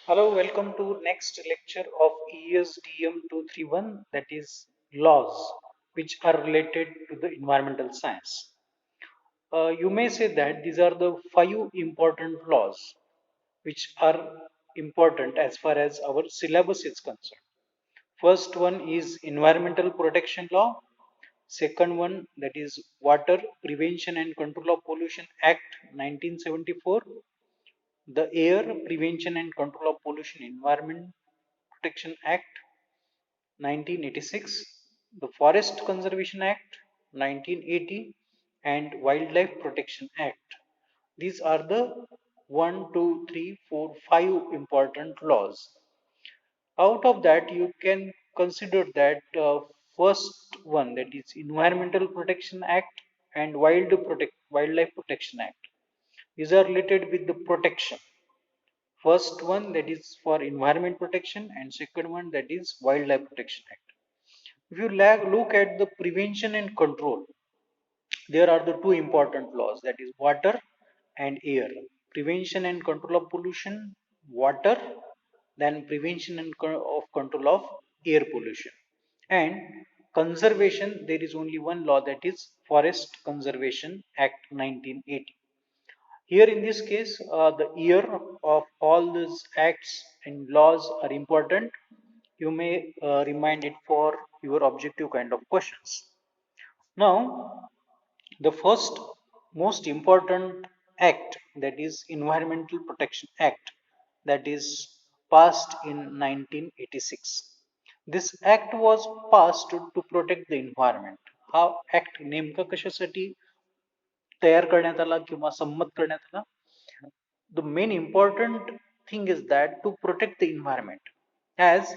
Hello, welcome to next lecture of esdm 231, that is laws which are related to the environmental science. You may say that these are the five important laws which are important as far as our syllabus is concerned. First one is Environmental Protection Law. Second one, that is Water Prevention and Control of Pollution Act 1974. The Air Prevention and Control of Pollution Environment Protection Act 1986, the Forest Conservation Act 1980, and Wildlife Protection Act. These are the 1, 2, 3, 4, 5 important laws. Out of that, you can consider that first one, that is Environmental Protection Act and Wildlife Protection Act. These are related with the protection. First one, that is for environment protection, and second one, that is Wildlife Protection Act. If you look at the prevention and control, there are the two important laws, that is water and air. Prevention and control of pollution, water, then prevention and of control of air pollution. And conservation, there is only one law, that is Forest Conservation Act 1980. Here in this case, the year of all these acts and laws are important. You may remind it for your objective kind of questions. Now, the first most important act, that is Environmental Protection Act, that is passed in 1986. This act was passed to protect the environment. हा act नेमका कशासाठी तयार करण्यात आला किंवा संमत करण्यात आला? The main important thing is that to protect the environment, as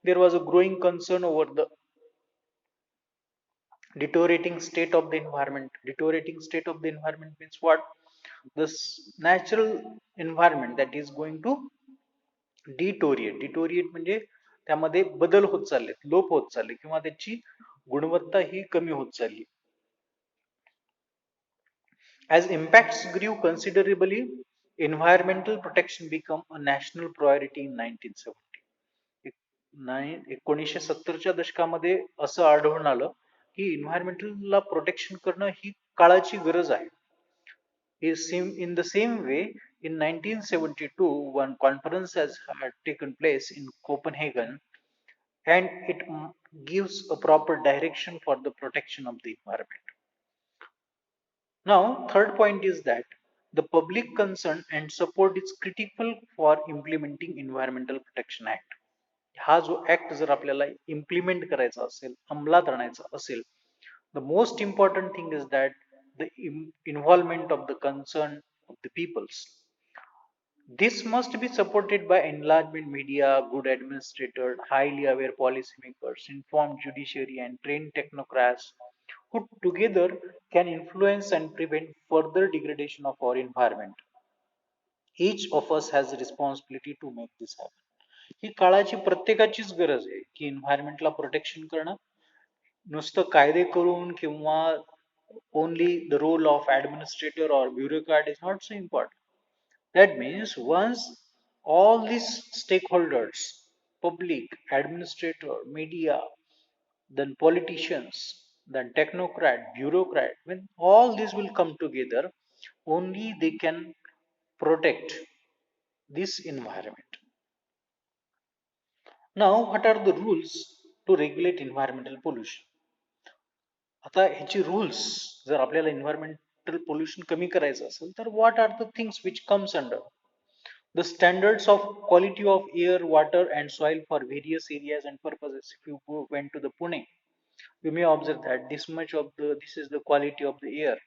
there was a growing concern over the deteriorating state of the environment. Deteriorating state of the environment means what? This natural environment that is going to deteriorate म्हणजे त्यामध्ये बदल होत चाललेत, लोप होत चालले किंवा त्याची गुणवत्ता ही कमी होत चालली. As impacts grew considerably, environmental protection became a national priority in 1970. 1970च्या दशकामध्ये असं आढळून आलं की इन्व्हायरमेंटलला प्रोटेक्शन करणं ही काळाची गरज आहे. In the same way, in 1972, one conference has had taken place in Copenhagen, and it gives a proper direction for the protection of the environment. Now, third point is that the public concern and support is critical for implementing Environmental Protection Act. हा जो act जर आपल्याला implement करायचा असेल, अंमलात आणायचा असेल, the most important thing is that the involvement of the concern of the peoples. This must be supported by enlargement media, good administrators, highly aware policymakers, informed judiciary, and trained technocrats who together can influence and prevent further degradation of our environment. Each of us has a responsibility to make this happen. ही काळाची प्रत्येकाचीच गरज आहे की एन्व्हायरमेंटला protection करणं. नुसतं कायदे करून किंवा only the role of administrator or bureaucrat is not so important. That means once all these stakeholders, public, administrator, media, then politicians, then technocrat, bureaucrat, when all these will come together, only they can protect this environment. Now, what are the rules to regulate environmental pollution? आता ह्याची rules जर आपल्याला environmental pollution कमी करायचं असेल तर what are the things which comes under the standards of quality of air, water, and soil for various areas and purposes. If you went to the Pune, you may observe that this is the quality of the air.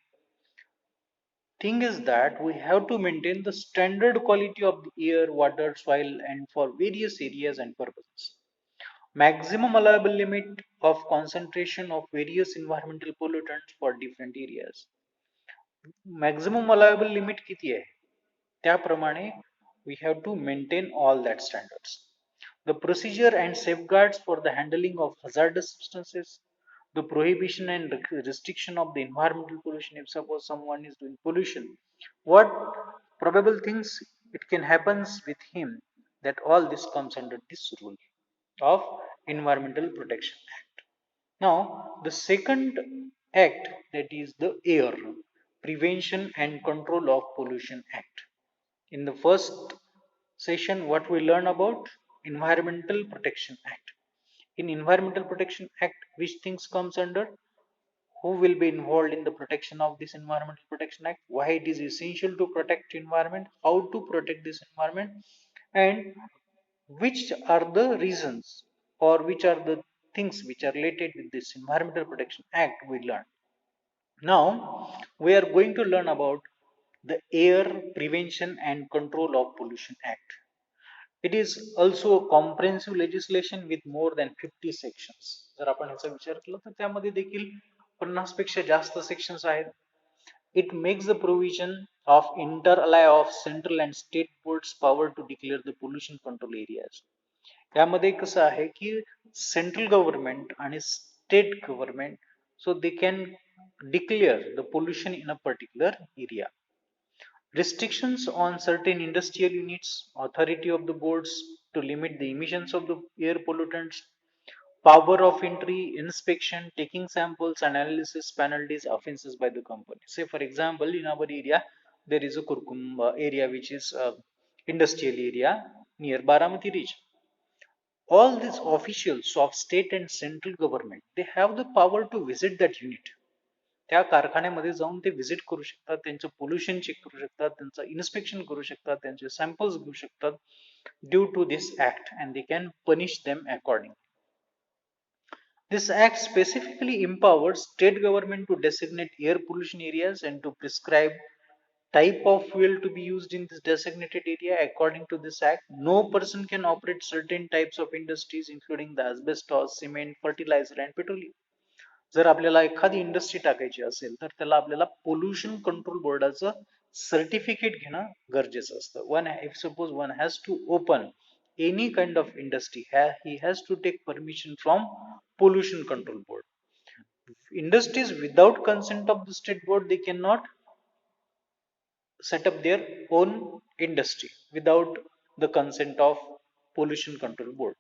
Thing is that we have to maintain the standard quality of the air, water, soil, and for various areas and purposes. Maximum allowable limit of concentration of various environmental pollutants for different areas. Maximum allowable limit किती आहे त्याप्रमाणे we have to maintain all that standards. The procedure and safeguards for the handling of hazardous substances, the prohibition and restriction of the environmental pollution. If suppose someone is doing pollution, what probable things it can happen with him? That all this comes under this rule of Environmental Protection Act. Now, the second act, that is the Air Prevention and Control of Pollution Act. In the first session, what we learn about Environmental Protection Act. In Environmental Protection Act, which things comes under? Who will be involved in the protection of this Environmental Protection Act? Why it is essential to protect environment? How to protect this environment? And which are the reasons, or which are the things which are related with this Environmental Protection Act we learn. Now we are going to learn about the Air Prevention and Control of Pollution Act. It is also a comprehensive legislation with more than 50 sections. जर आपण ह्याचा विचार केला तर त्यामध्ये देखील 50 पेक्षा जास्त सेक्शन्स आहेत. It makes the provision of interally of central and state boards power to declare the pollution control areas. यामध्ये कसं आहे की सेंट्रल गव्हर्नमेंट आणि state government, so they can declare the pollution in a particular area. Restrictions on certain industrial units, authority of the boards to limit the emissions of the air pollutants, power of entry, inspection, taking samples, analysis, penalties, offenses by the company. Say, for example, in our area, there is a Kurkum area which is industrial area near Baramati region. All these officials of state and central government, they have the power to visit that unit. त्या कारखान्यामध्ये जाऊन ते visit करू शकतात, त्यांचं pollution check करू शकतात, त्यांचं इन्स्पेक्शन करू शकतात, त्यांचे सॅम्पल्स घेऊ शकतात due to this act, and they can punish them according. This act specifically empowers state government to designate air pollution areas and to prescribe type of fuel to be used in this designated area. According to this act, no person can operate certain types of industries including the asbestos, cement, fertilizer and petroleum. जर आपल्याला एखादी industry टाकायची असेल तर त्याला आपल्याला pollution control बोर्डाचं certificate घेणं गरजेचं असतं. One if suppose one has to open any kind of industry, he has to take permission from pollution control board. Industries without consent of the state board, they cannot set up their own industry without the consent of pollution control board.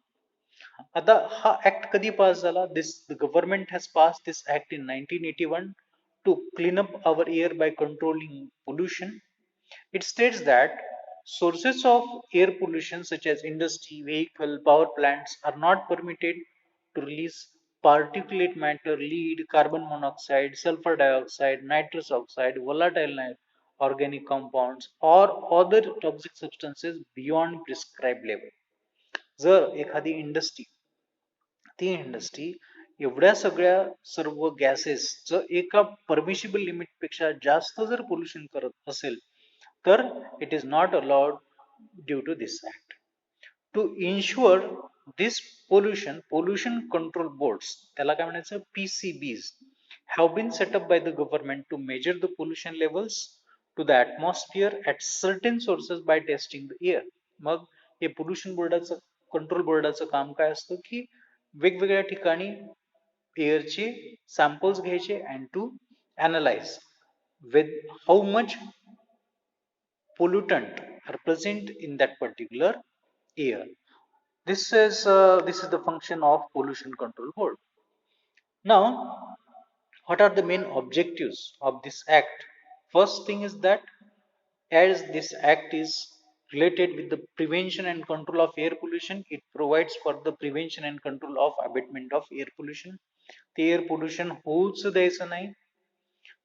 आता हा act कधी पास झाला? This the government has pass this act in 1981 to clean up our air by controlling pollution. It states that sources of air pollution such as industry, vehicle, power plants are not permitted to release particulate matter, lead, carbon monoxide, sulfur dioxide, nitrous oxide, volatile organic compounds or other toxic substances beyond prescribed level. जर एखादी industry, ती industry एवढ्या सगळ्या सर्व gases जर एका permissible limit पेक्षा जास्त जर पोल्युशन करत असेल तर it is not allowed due to this act. To ensure this pollution control boards, त्याला काय म्हणायचं, PCBs, have been set up by the government to measure the pollution levels to the atmosphere at certain sources by testing the air. मग हे pollution बोर्डाचं, control बोर्डाचं काम काय असतं की वेगवेगळ्या ठिकाणी एअरचे सॅम्पल्स घ्यायचे and to analyse with how much pollutant are present in that particular air. This is the function of pollution control board. Now, what are the main objectives of this act? First thing is that as this act is related with the prevention and control of air pollution, it provides for the prevention and control of abatement of air pollution. The air pollution होऊच द्यायचं नाही.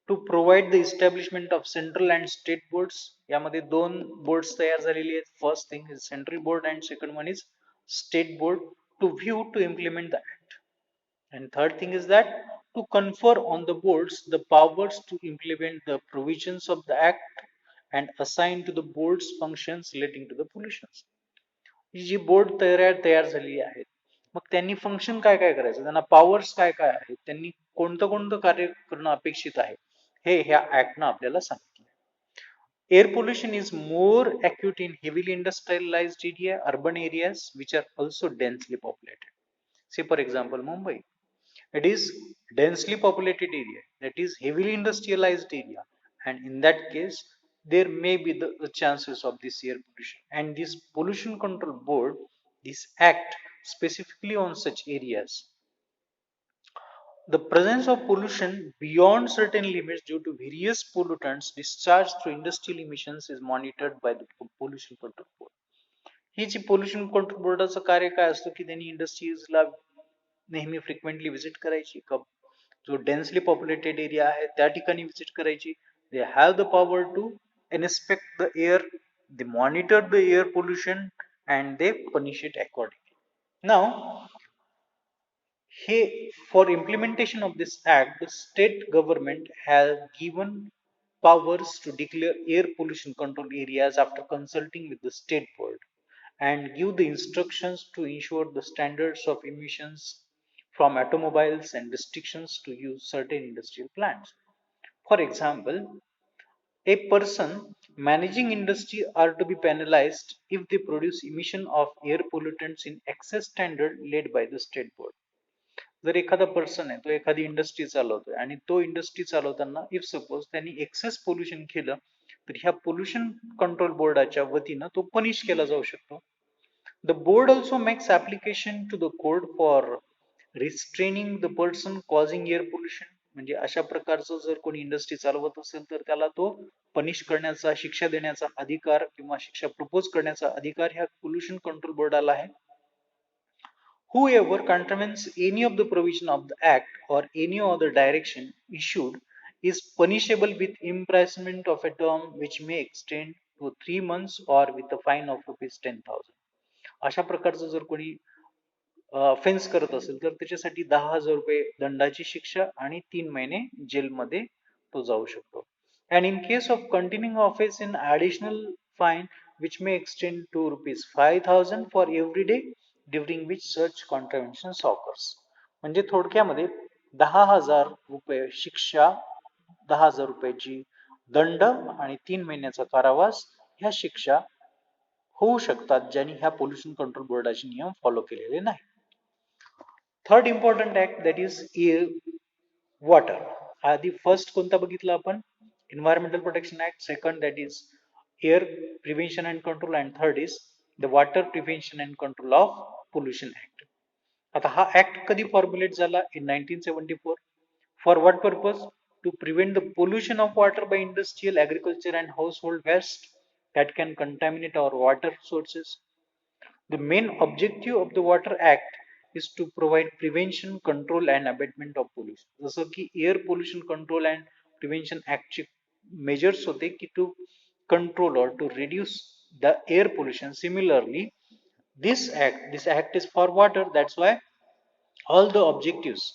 To provide the establishment of central and state boards, यामध्ये दोन boards तयार झालेली आहेत. First thing is central board and second one is state board to view to implement the act. And third thing is that to confer on the boards the powers to implement the provisions of the act and assign to the boards functions relating to the pollutions. ही जी board तयार झालेली आहेत, मग त्यांनी function काय काय करायचं, त्यांना पॉवर्स काय काय आहेत, त्यांनी कोणतं कोणतं कार्य करणं अपेक्षित आहे, हे ह्या ऍक्टनं आपल्याला सांगितलं. Air pollution is more acute in heavily industrialized urban areas which are also densely populated. Say for example Mumbai, it is densely populated area, that is heavily industrialized area, and in that case there may be the chances of this air pollution. And this pollution control board, this act specifically on such areas, the presence of pollution beyond certain limits due to various pollutants discharged through industrial emissions is monitored by the pollution control board. ही जी pollution control बोर्डाचं कार्य काय असतं की त्यांनी इंडस्ट्रीजला नेहमी frequently visit करायची, जो डेन्सली पॉप्युलेटेड एरिया आहे त्या ठिकाणी व्हिजिट करायची. They have the power to inspect the air, they monitor the air pollution and they punish it accordingly. Now for implementation of this act, the state government has given powers to declare air pollution control areas after consulting with the state board and give the instructions to ensure the standards of emissions from automobiles and restrictions to use certain industrial plants. For example, a person managing industry are to be penalized if they produce emission of air pollutants in excess standard laid by the state board. जर एखादा person आहे तो एखादी industry चालवतोय आणि तो industry चालवताना if suppose त्यांनी access pollution केलं तर ह्या पोल्युशन कंट्रोल बोर्डाच्या वतीनं तो पनिश केला जाऊ शकतो. The board also makes application to the court for restraining the person causing air pollution. म्हणजे अशा प्रकारचं जर कोणी इंडस्ट्री चालवत असेल तर त्याला तो पनिश करण्याचा, शिक्षा देण्याचा अधिकार किंवा शिक्षा प्रपोज करण्याचा अधिकार ह्या पोल्युशन कंट्रोल बोर्डाला आहे. Whoever contravenes any of the provision of the Act or any other direction issued is punishable with imprisonment of a term which may extend to 3 months or with a fine of rupees 10,000. अशा प्रकारचं जर कोणी offence करत असेल तर त्याच्यासाठी 10,000 रुपये दंडाची शिक्षा आणि 3 महिने जेलमध्ये तो जाऊ शकतो. And in case of continuing offense, an additional fine which may extend to rupees 5,000 for every day during which such contraventions occurs. म्हणजे थोडक्यामध्ये 10,000 रुपये शिक्षा, 10,000 रुपयाची दंड आणि 3 महिन्याचा कारावास ह्या शिक्षा होऊ शकतात ज्यांनी ह्या पोल्युशन कंट्रोल बोर्डाचे नियम फॉलो केलेले नाही. Third important act that is water. आधी फर्स्ट कोणता बघितला आपण? Environmental protection act. Second that is air prevention and control and third is the water prevention and control of pollution act. आता हा ऍक्ट कधी फॉर्म्युलेट झाला? In 1974. For what purpose? To prevent the pollution of water by industrial, agriculture and household waste that can contaminate our water sources. The main objective of the Water Act is to provide prevention, control and abatement of pollution. जसं की air pollution control and prevention ऍक्टचे measures होते की to control or to reduce the air pollution. Similarly, this act is for water. That's why all the objectives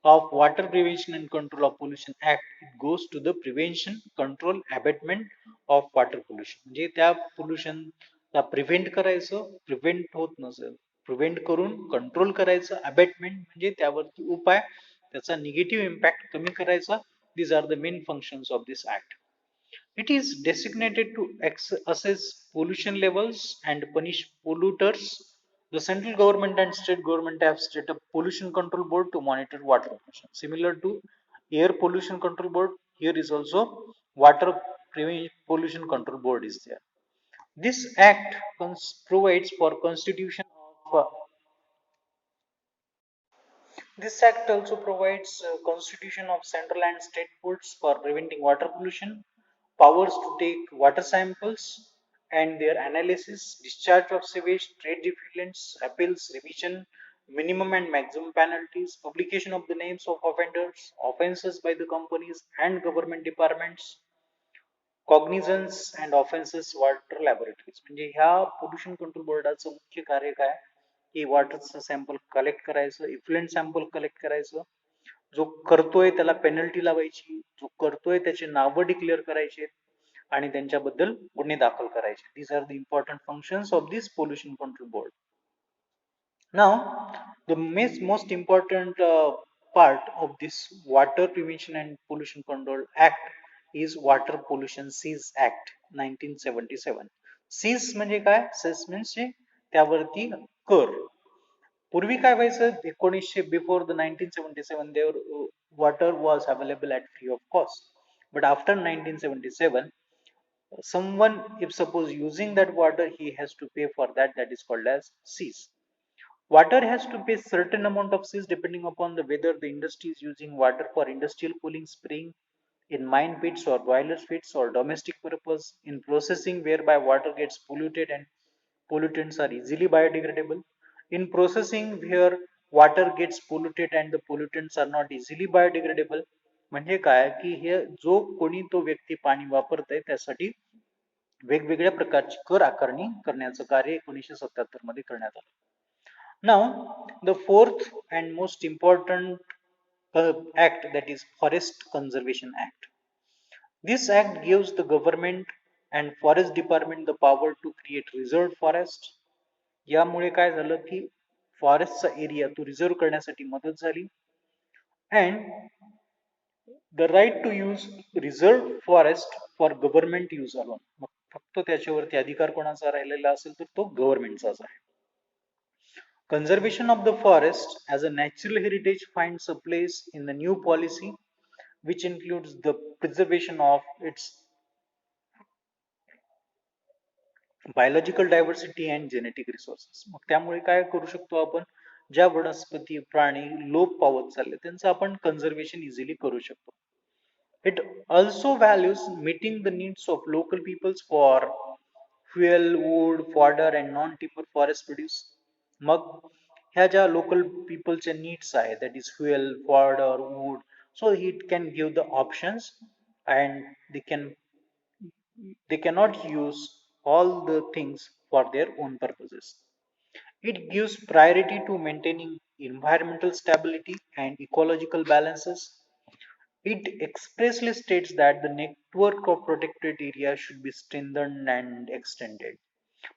of water prevention and control of pollution act, it goes to the prevention, control, abatement of water pollution. म्हणजे त्या pollution ला prevent करायचं, prevent होत नसेल prevent करून control करायचं, अबॅटमेंट म्हणजे त्यावरती उपाय, त्याचा निगेटिव्ह इम्पॅक्ट कमी करायचा. these are the main functions of this act. It is designated to assess pollution levels and punish polluters. The central government and state government have set up pollution control board to monitor water pollution. Similar to air pollution control board, here is also water pollution control board is there. This act provides for constitution of This act also provides constitution of central and state boards for preventing water pollution, powers to take water samples and their analysis, discharge of sewage, trade defendants, appeals, revision, minimum and maximum penalties, publication of the names of offenders, offences by the companies and government departments, cognisance and offences water laboratories. म्हणजे ह्या pollution control बोर्डाचं मुख्य कार्य काय की वॉटरचं sample collect करायचं, effluent sample collect करायचं, जो करतोय त्याला पेनल्टी लावायची, जो करतोय त्याचे नावं डिक्लेअर करायचे आणि त्यांच्याबद्दल गुन्हे दाखल करायचे. These are the important functions of this pollution control board. Now, the most important part of this Water Prevention and Pollution Control Act is Water Pollution Cease Act 1977. Cease म्हणजे काय? Cess means त्यावरती कर. पूर्वी काय व्हायचं? 1900 before the 1977 there water was available at free of cost. But after 1977 someone, if suppose using that water, he has to pay for that. That is called as cess. Water has to pay certain amount of cess depending upon the whether the industry is using water for industrial cooling, spraying, in mine pits or boiler pits, or domestic purpose, in processing whereby water gets polluted and pollutants are easily biodegradable, in processing where water gets polluted and the pollutants are not easily biodegradable. म्हणजे काय की हे जो कोणी तो व्यक्ती पाणी वापरतय त्यासाठी वेगवेगळ्या प्रकारची कर आकारणी करण्याचं कार्य 1977 मध्ये करण्यात आलं. Now, the fourth and most important act, that is Forest Conservation Act. This act gives the government and forest department the power to create reserved forest. यामुळे काय झालं की फॉरेस्टचा एरिया तो रिझर्व करण्यासाठी मदत झाली. And the right to use reserved forest for government use alone. मग फक्त त्याच्यावरती अधिकार कोणाचा राहिलेला असेल तर तो गव्हर्नमेंटचाच आहे. Conservation of the forest as a natural heritage finds a place in the new policy, which includes the preservation of its biological diversity and genetic resources. मग त्यामुळे काय करू शकतो आपण, ज्या वनस्पती प्राणी लोप पावत चालले त्यांचं आपण कन्झर्वेशन इझिली करू शकतो. It also values meeting the needs of local peoples for fuel, wood, fodder and non-timber forest produce. मग ह्या ज्या लोकल पीपलच्या नीड्स आहेत, that is fuel, fodder, wood, so it can give the options and they cannot use all the things for their own purposes. It gives priority to maintaining environmental stability and ecological balances. It expressly states that the network of protected areas should be strengthened and extended.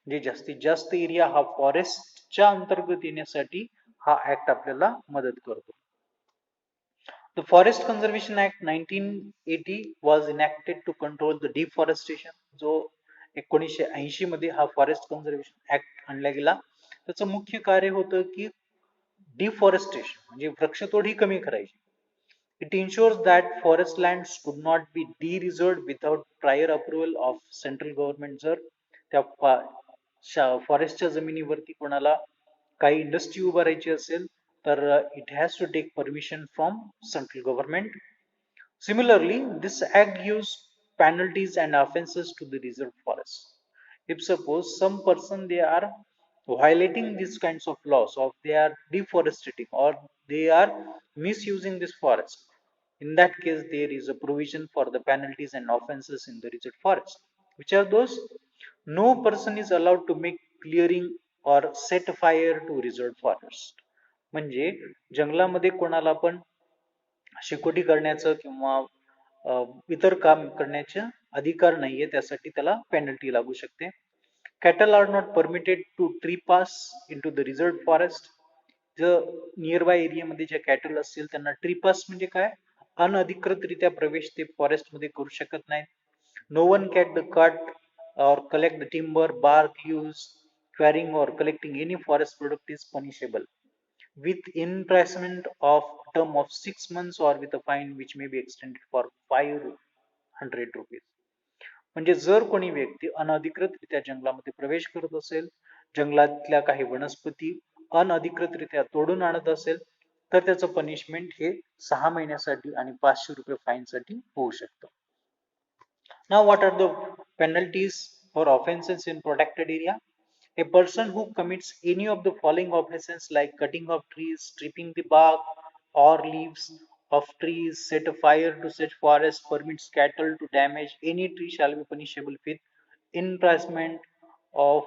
म्हणजे जास्तीत जास्त area हा फॉरेस्टच्या अंतर्गत येण्यासाठी हा act आपल्याला मदत करतो. The Forest Conservation Act 1980 was enacted to control the deforestation. जो 1980 मध्ये हा फॉरेस्ट कन्झर्वेशन ऍक्ट आणला गेला. त्याचं मुख्य कार्य होतं की डिफॉरेस्टेशन म्हणजे वृक्षतोड ही कमी करायची. It ensures that forest lands could not be de-reserved without prior approval of central government. जर त्या फॉरेस्टच्या जमिनीवरती कोणाला काही इंडस्ट्री उभारायची असेल तर it has to take permission from central government. Similarly, this act gives penalties and offenses to the reserved forest. If suppose some person they are violating these kinds of laws, or they are deforesting, or they are misusing this forest, in that case there is a provision for the penalties and offenses in the reserved forest. Which are those? No person is allowed to make clearing or set fire to reserved forest. म्हणजे जंगलामध्ये कोणाला पण शेकोटी करण्याचं किंवा इतर काम करण्याचे अधिकार नाहीये, त्यासाठी त्याला पेनल्टी लागू शकते. Cattle are not permitted to trespass into the reserved forest. जर नियरबाय एरियामध्ये ज्या कॅटल असतील त्यांना ट्रीपास म्हणजे काय, अनधिकृतरित्या प्रवेश ते फॉरेस्ट मध्ये करू शकत नाहीत. No one cut the cut or collect the timber, bark, leaves, quarrying or collecting any forest product is punishable with imprisonment of term of 6 months or with a fine which may be extended for 500 rupees. म्हणजे जर कोणी व्यक्ती अनधिकृतरित्या जंगलामध्ये प्रवेश करत असेल, जंगलातल्या काही वनस्पती अनधिकृतरित्या तोडून आणत असेल तर त्याचं पनिशमेंट हे 6 महिन्यासाठी आणि 500 रुपये फाईन साठी होऊ शकतं. Now, what are the penalties for offenses in protected area? A person who commits any of the following offenses like cutting of trees, stripping the bark or leaves of trees, set a fire to such forest, permits cattle to damage any tree shall be punishable with imprisonment of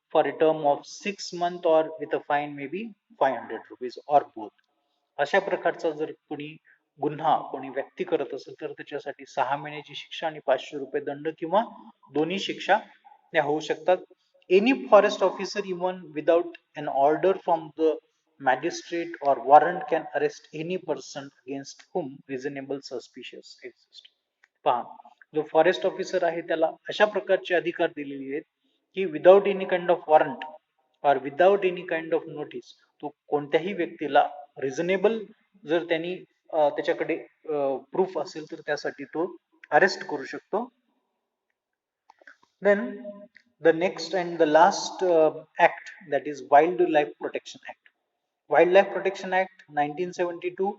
for a term of 6 months or with a fine maybe 500 rupees or both. अशा प्रकारचा जर कोणी गुन्हा कोणी व्यक्ती करत असेल तर त्याच्यासाठी 6 महिन्याची शिक्षा आणि 500 रुपये दंड किंवा दोन्ही शिक्षा त्या होऊ शकतात. Any forest officer even without an order from the magistrate or warrant can arrest any person against whom reasonable suspicious exist. पहा, जो फॉरेस्ट ऑफिसर आहे त्याला अशा प्रकारचे अधिकार दिलेले आहेत की without any kind of warrant और without any kind of notice तो कोणत्याही व्यक्तीला रिझनेबल जर त्यांनी त्याच्याकडे प्रूफ असेल तर त्यासाठी तो अरेस्ट करू शकतो. Then the next and the last act, that is Wildlife Protection Act. Wildlife Protection Act 1972,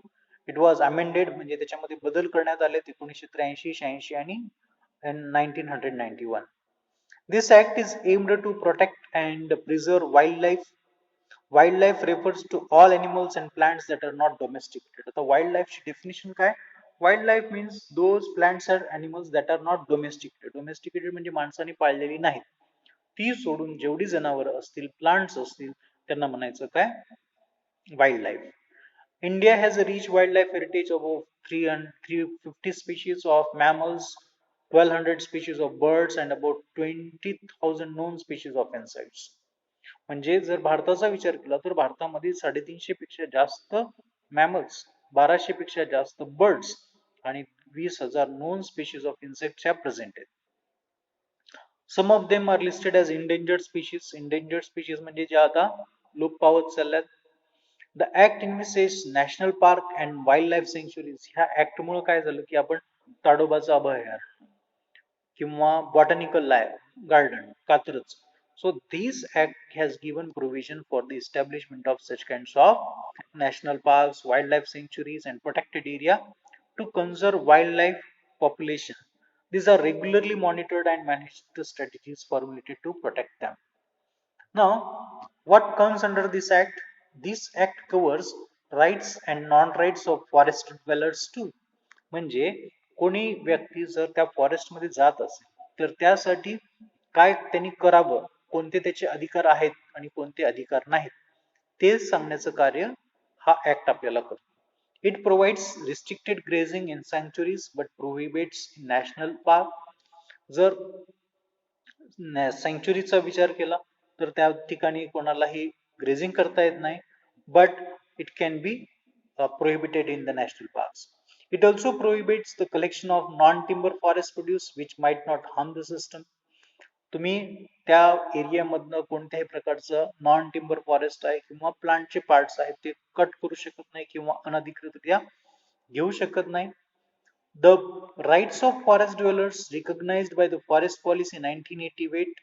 it was amended, म्हणजे त्याच्यामध्ये बदल करण्यात आले 1983, 86 आणि 1991. This act is aimed to protect and preserve wildlife. Wildlife refers to all animals and plants that are not domesticated. The wildlife definition काय? Wildlife means those plants or animals that are not domesticated. Domesticated म्हणजे माणसाने पाळलेली नाहीत. ती सोडून जेवढी जनावरं असतील, plants असतील, त्यांना म्हणायचं काय? Wildlife. India has a rich wildlife heritage of over 350 species of mammals, 1200 species of birds, and about 20,000 known species of insects. म्हणजे जर भारताचा विचार केला तर भारतामध्ये 350 पेक्षा जास्त मॅमल्स, 1200 पेक्षा जास्त बर्ड्स आणि 20,000 नोन स्पीशीज ऑफ इन्सेक्ट्स ह्या प्रेझेंट आहेत. Some of them are listed as endangered species. Endangered species म्हणजे ज्या आता लोप पावत चालल्यात. The act envisages national park and wildlife sanctuaries. ह्या ऍक्ट मुळे काय झालं की आपण ताडोबाचं अभयारण्य किंवा botanical garden Katraj. So this act has given provision for the establishment of such kinds of national parks, wildlife sanctuaries, and protected area to conserve wildlife population. These are regularly monitored and managed the strategies formulated to protect them. Now, what comes under this act? This act covers rights and non-rights of forest dwellers too. म्हणजे कोणी व्यक्ती जर त्या forest मध्ये जात असेल तर त्यासाठी काय त्यांनी करावं, कोणते त्याचे अधिकार आहेत आणि कोणते अधिकार नाहीत, ते सांगण्याचं कार्य हा ऍक्ट आपल्याला करतो. It provides restricted grazing in sanctuaries but prohibits national park. जर सँक्च्युरीचा विचार केला तर त्या ठिकाणी कोणालाही ग्रेझिंग करता येत नाही, but it can be prohibited in the national parks. It also prohibits the collection of non-timber forest produce which might not harm the system. तुम्ही त्या एरियामधनं कोणत्याही प्रकारचं नॉन टिम्बर फॉरेस्ट आहे किंवा प्लांटचे पार्ट्स आहेत ते कट करू शकत नाही किंवा अनधिकृतरित्या घेऊ शकत नाही. The rights of forest dwellers recognized by the Forest Policy 1988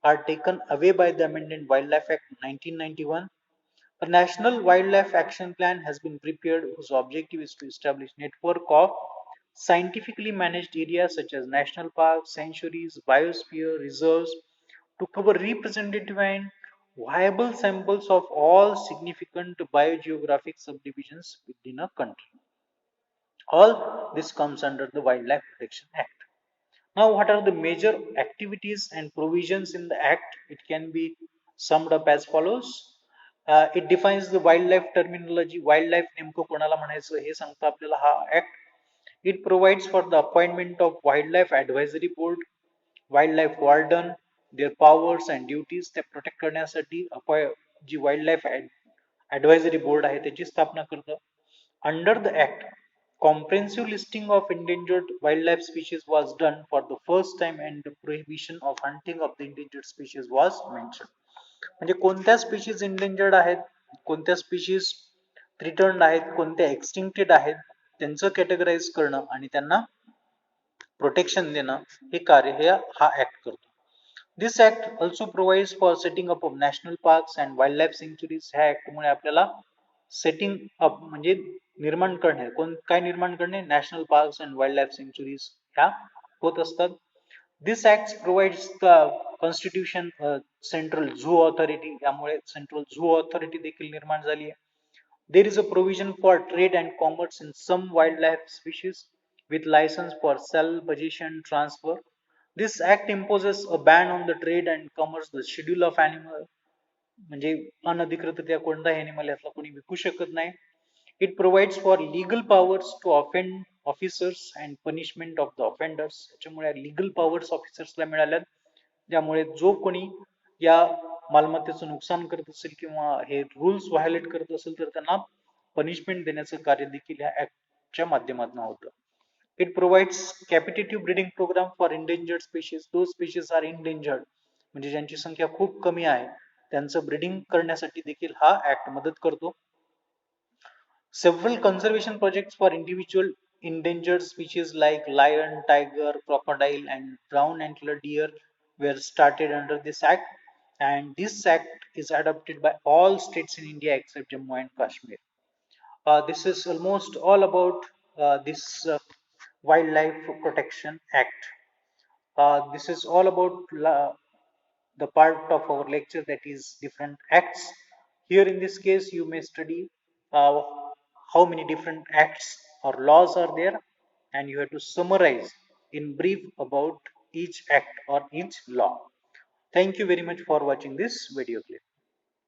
are taken away by the Amended Wildlife Act 1991. A national wildlife action plan has been prepared whose objective is to establish a network of scientifically managed areas such as national parks, sanctuaries, biosphere reserves to cover representative and viable samples of all significant biogeographic subdivisions within a country. All this comes under the Wildlife Protection Act. Now, what are the major activities and provisions in the Act? It can be summed up as follows. It defines the wildlife terminology. Wildlife नेमकं कोणाला म्हणायचं हे सांगतो आपल्याला हा act. It provides for the appointment of wildlife advisory board, wildlife warden, their powers and duties ते protect करण्यासाठी जी wild advisory board आहे त्याची स्थापना करतं. Under the Act, comprehensive listing of endangered wildlife species was done for the first time and the prohibition of hunting of the endangered species was mentioned. म्हणजे कोणत्या species endangered आहेत, कोणत्या species थ्रिटन्ड आहेत, कोणत्या एक्सटिंक्टेड आहेत, त्यांचं कॅटेगराइज करणं आणि त्यांना प्रोटेक्शन देणं हे कार्य हा ऍक्ट करतो. This act also provides for setting up of national parks and wildlife sanctuaries. ह्या ऍक्टमुळे आपल्याला सेटिंग अप म्हणजे निर्माण करणे, काय निर्माण करणे, national parks and wildlife sanctuaries ह्या होत असतात. This act provides the constitution central zoo authority. त्यामुळे सेंट्रल झू ऑथॉरिटी देखील निर्माण झाली आहे. There is a provision for trade and commerce in some wildlife species with license for sale, possession, transfer. This act imposes a ban on the trade and commerce, the schedule of animal, म्हणजे अनधिकृतरित्या कोणताही animal यातला कोणी विकू शकत नाही. It provides for legal powers to offend officers and punishment of the offenders. त्याच्यामुळे legal powers ऑफिसर्सला मिळाल्यात, ज्यामुळे जो कोणी या मालमत्तेचं नुकसान करत असेल किंवा हे रूल्स व्हायोलेट करत असेल तर त्यांना पनिशमेंट देण्याचं कार्य देखील या ऍक्टच्या माध्यमातून होतं. It provides captive breeding programme for endangered species. Those species are endangered म्हणजे ज्यांची संख्या खूप कमी आहे त्यांचं ब्रीडिंग करण्यासाठी देखील हा ऍक्ट मदत करतो. Several conservation projects for individual endangered species like lion, tiger, crocodile, and brown antlered deer were started under this act, and this act is adopted by all states in India except Jammu and Kashmir. This is almost all about this Wildlife Protection Act. This is all about the part of our lecture that is different acts. Here in this case, you may study uh, how many different acts or laws are there, and you have to summarize in brief about each act or each law. Thank you very much for watching this video clip.